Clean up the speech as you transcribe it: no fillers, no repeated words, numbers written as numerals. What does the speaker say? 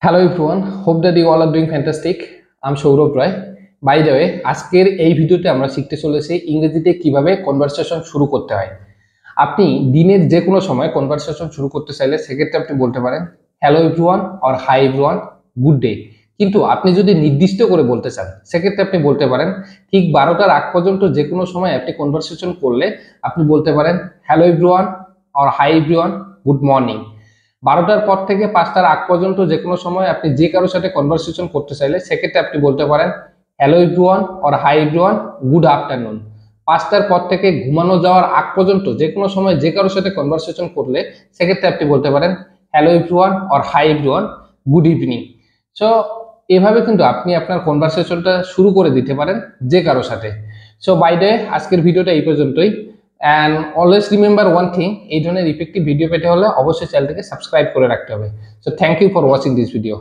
Hello everyone, hope that you all are doing fantastic. I'm Saurabh Roy. By the way, আজকের এই ভিডিওতে আমরা শিখতে চলেছি ইংরেজিতে কিভাবে কনভারসেশন শুরু করতে হয়। আপনি দিনের যে কোনো সময় কনভারসেশন শুরু করতে চাইলে সেক্ষেত্রে আপনি বলতে পারেন hello everyone or hi everyone, good day. কিন্তু আপনি যদি নির্দিষ্ট করে বলতে চান সেক্ষেত্রে আপনি বলতে পারেন ঠিক 12টার আগ পর্যন্ত যে কোনো সময় আপনি কনভারসেশন করলে আপনি বলতে পারেন hello everyone or hi everyone, good morning. 12টার পর থেকে 5টার আগ পর্যন্ত যে কোনো সময় আপনি যে কারোর সাথে কনভারসেশন করতে চাইলে সেক্ষেত্রে আপনি বলতে পারেন hello everyone or hi everyone, good afternoon. 5টার পর থেকে ঘুমানো যাওয়ার আগ পর্যন্ত যে কোনো সময় যে কারোর সাথে কনভারসেশন করলে সেক্ষেত্রে আপনি বলতে পারেন hello everyone or hi everyone, good evening. So এভাবে কিন্তু আপনি আপনার কনভারসেশনটা শুরু করে দিতে পারেন যে কারোর সাথে। সো বাই দ্য ওয়ে, আজকের ভিডিওটা এই পর্যন্তই। And always remember one thing, এই ধরনের ইফেক্টিভ ভিডিও পেতে হলে অবশ্যই চ্যানেলটাকে সাবস্ক্রাইব করে রাখতে হবে। So thank you for watching this video.